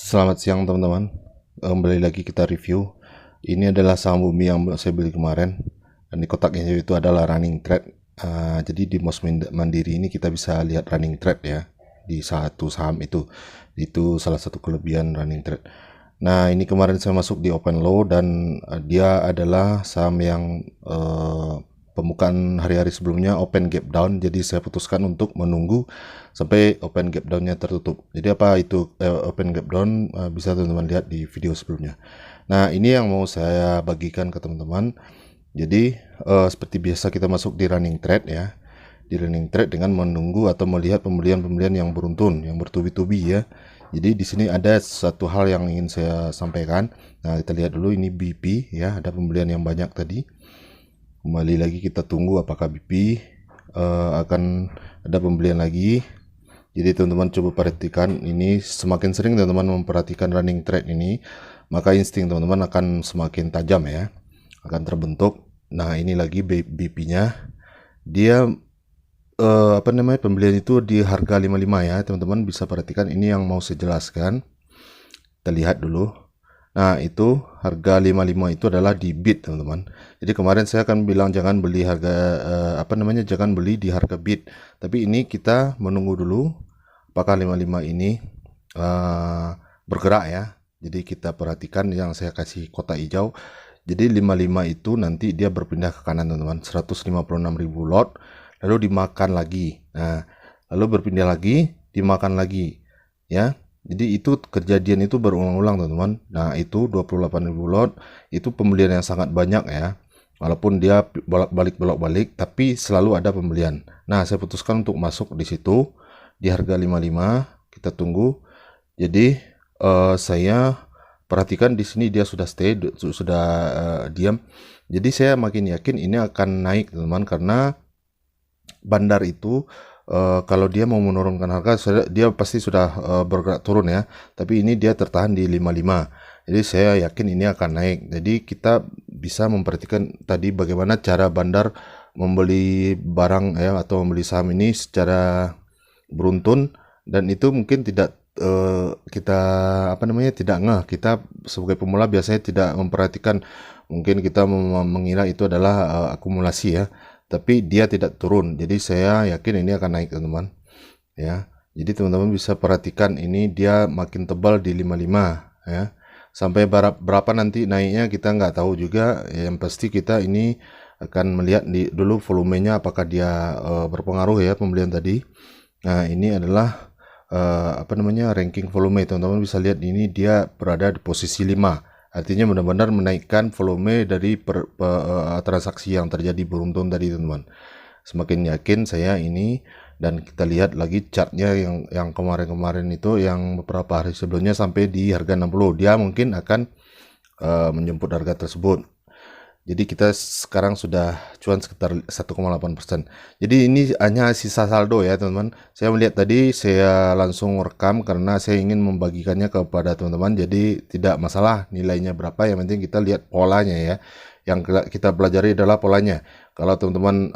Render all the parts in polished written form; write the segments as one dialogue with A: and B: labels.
A: Selamat siang teman-teman. Kembali lagi kita review. Ini adalah saham Bumi yang saya beli kemarin. Dan di kotaknya itu adalah running trade. Jadi di Mos Mandiri ini kita bisa lihat running trade ya di satu saham itu. Itu salah satu kelebihan running trade. Nah ini kemarin saya masuk di open low dan dia adalah saham yang pembukaan hari-hari sebelumnya open gap down, jadi saya putuskan untuk menunggu sampai open gap downnya tertutup. Jadi apa itu open gap down, bisa teman-teman lihat di video sebelumnya. Nah ini yang mau saya bagikan ke teman-teman. Jadi seperti biasa kita masuk di running trade ya, di running trade dengan menunggu atau melihat pembelian-pembelian yang beruntun, yang bertubi-tubi ya. Jadi di sini ada satu hal yang ingin saya sampaikan. Nah kita lihat dulu ini BP ya, ada pembelian yang banyak tadi. Kembali lagi kita tunggu apakah BP akan ada pembelian lagi. Jadi teman-teman coba perhatikan ini, semakin sering teman-teman memperhatikan running trade ini, maka insting teman-teman akan semakin tajam ya, akan terbentuk. Nah ini lagi BP-nya, dia pembelian itu di harga 55 ya, teman-teman bisa perhatikan. Ini yang mau saya jelaskan. Kita lihat dulu. Nah itu harga 55 itu adalah di bid teman-teman. Jadi kemarin saya akan bilang jangan beli harga jangan beli di harga bid, tapi ini kita menunggu dulu apakah 55 ini bergerak ya. Jadi kita perhatikan yang saya kasih kotak hijau. Jadi 55 itu nanti dia berpindah ke kanan teman-teman, 156.000 lot, lalu dimakan lagi. Nah lalu berpindah lagi, dimakan lagi ya. Jadi itu kejadian itu berulang-ulang teman-teman. Nah itu 28.000 lot, itu pembelian yang sangat banyak ya. Walaupun dia bolak-balik, tapi selalu ada pembelian. Nah saya putuskan untuk masuk di situ di harga 55. Kita tunggu. Jadi saya perhatikan di sini dia sudah stay, sudah diam. Jadi saya makin yakin ini akan naik teman-teman, karena bandar itu kalau dia mau menurunkan harga, dia pasti sudah bergerak turun ya. Tapi ini dia tertahan di 55. Jadi saya yakin ini akan naik. Jadi kita bisa memperhatikan tadi bagaimana cara bandar membeli barang ya, atau membeli saham ini secara beruntun, dan itu mungkin tidak kita tidak ngeh. Kita sebagai pemula biasanya tidak memperhatikan, mungkin kita mengira itu adalah akumulasi ya, tapi dia tidak turun. Jadi saya yakin ini akan naik teman-teman ya. Jadi teman-teman bisa perhatikan ini dia makin tebal di 55 ya. Sampai berapa nanti naiknya kita nggak tahu juga. Yang pasti kita ini akan melihat dulu volumenya apakah dia berpengaruh ya pembelian tadi. Nah ini adalah ranking volume. Teman-teman bisa lihat ini dia berada di posisi 5. Artinya benar-benar menaikkan volume dari transaksi yang terjadi beruntun tadi teman-teman. Semakin yakin saya ini, dan kita lihat lagi chartnya yang kemarin-kemarin itu, yang beberapa hari sebelumnya sampai di harga 60. Dia mungkin akan menjemput harga tersebut. Jadi kita sekarang sudah cuan sekitar 1,8%. Jadi ini hanya sisa saldo ya teman-teman. Saya melihat tadi, saya langsung rekam karena saya ingin membagikannya kepada teman-teman. Jadi tidak masalah nilainya berapa, yang penting kita lihat polanya ya. Yang kita pelajari adalah polanya. Kalau teman-teman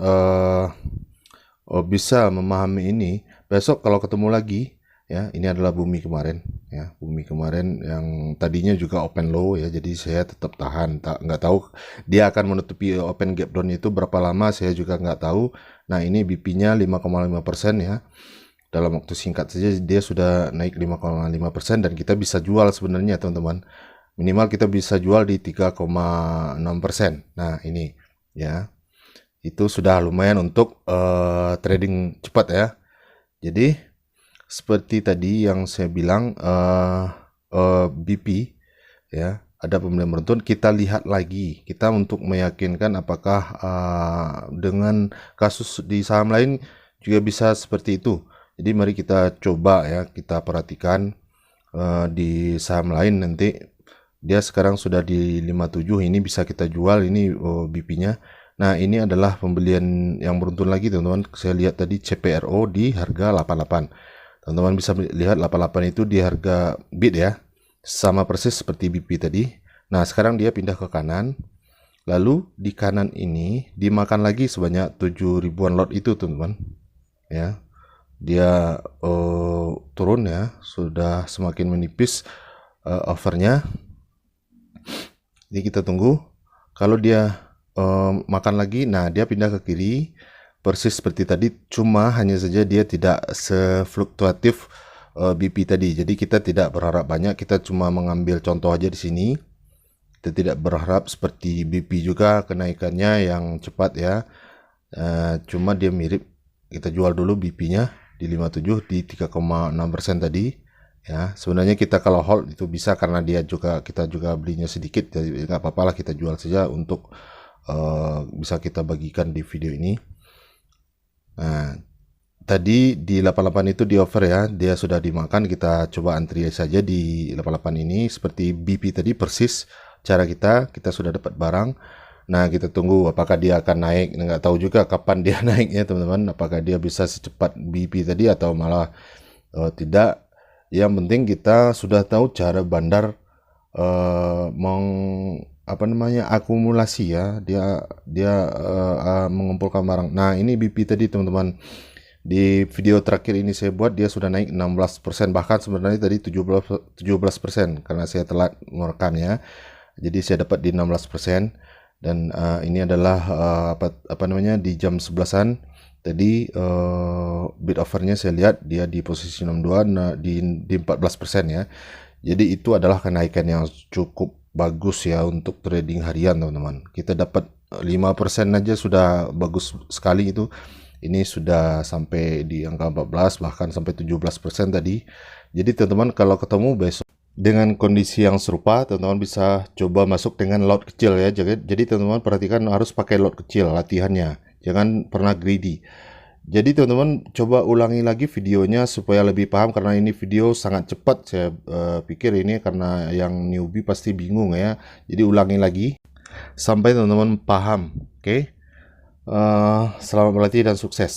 A: bisa memahami ini, besok kalau ketemu lagi ya, ini adalah Bumi kemarin ya, Bumi kemarin yang tadinya juga open low ya, jadi saya tetap tahan. Nggak tahu dia akan menutupi open gap down itu berapa lama, saya juga nggak tahu. Nah ini BP-nya 5,5% ya, dalam waktu singkat saja dia sudah naik 5,5%, dan kita bisa jual sebenarnya teman-teman. Minimal kita bisa jual di 3,6%. Nah ini ya, itu sudah lumayan untuk trading cepat ya. Jadi seperti tadi yang saya bilang, BP ya, ada pembelian beruntun. Kita lihat lagi, kita untuk meyakinkan apakah dengan kasus di saham lain juga bisa seperti itu. Jadi mari kita coba ya, kita perhatikan di saham lain. Nanti dia sekarang sudah di 57, ini bisa kita jual ini BP-nya. Nah ini adalah pembelian yang beruntun lagi teman-teman. Saya lihat tadi CPRO di harga 88. Teman-teman bisa lihat 88 itu di harga bid ya, sama persis seperti BP tadi. Nah sekarang dia pindah ke kanan, lalu di kanan ini dimakan lagi sebanyak 7 ribuan lot itu teman-teman ya. Dia turun ya, sudah semakin menipis. offernya. Jadi kita tunggu. Kalau dia makan lagi, nah dia pindah ke kiri persis seperti tadi, cuma hanya saja dia tidak sefluktuatif BP tadi. Jadi kita tidak berharap banyak, kita cuma mengambil contoh aja di sini. Kita tidak berharap seperti BP juga kenaikannya yang cepat ya. Cuma dia mirip. Kita jual dulu BP-nya di 57 di 3,6% tadi. Ya, sebenarnya kita kalau hold itu bisa karena kita juga belinya sedikit, jadi nggak apa-apa lah kita jual saja untuk bisa kita bagikan di video ini. Nah, tadi di 88 itu di offer ya, dia sudah dimakan, kita coba antri saja di 88 ini seperti BP tadi persis cara kita sudah dapat barang. Nah, kita tunggu apakah dia akan naik. Nggak tahu juga kapan dia naiknya teman-teman, apakah dia bisa secepat BP tadi atau malah tidak. Yang penting kita sudah tahu cara bandar akumulasi ya, dia mengumpulkan barang. Nah, ini BP tadi teman-teman. Di video terakhir ini saya buat dia sudah naik 16%, bahkan sebenarnya tadi 17% karena saya telat merekamnya. Jadi saya dapat di 16%, dan ini adalah di jam 11-an. Tadi bid offernya saya lihat dia di posisi 62, nah, di 14% ya. Jadi itu adalah kenaikan yang cukup bagus ya untuk trading harian teman-teman. Kita dapat 5% aja sudah bagus sekali itu. Ini sudah sampai di angka 14 bahkan sampai 17% tadi. Jadi teman-teman kalau ketemu besok dengan kondisi yang serupa, teman-teman bisa coba masuk dengan lot kecil ya. Jadi teman-teman perhatikan harus pakai lot kecil latihannya. Jangan pernah greedy. Jadi teman-teman coba ulangi lagi videonya supaya lebih paham, karena ini video sangat cepat. Saya pikir ini karena yang newbie pasti bingung ya. Jadi ulangi lagi sampai teman-teman paham. Oke. Selamat berlatih dan sukses.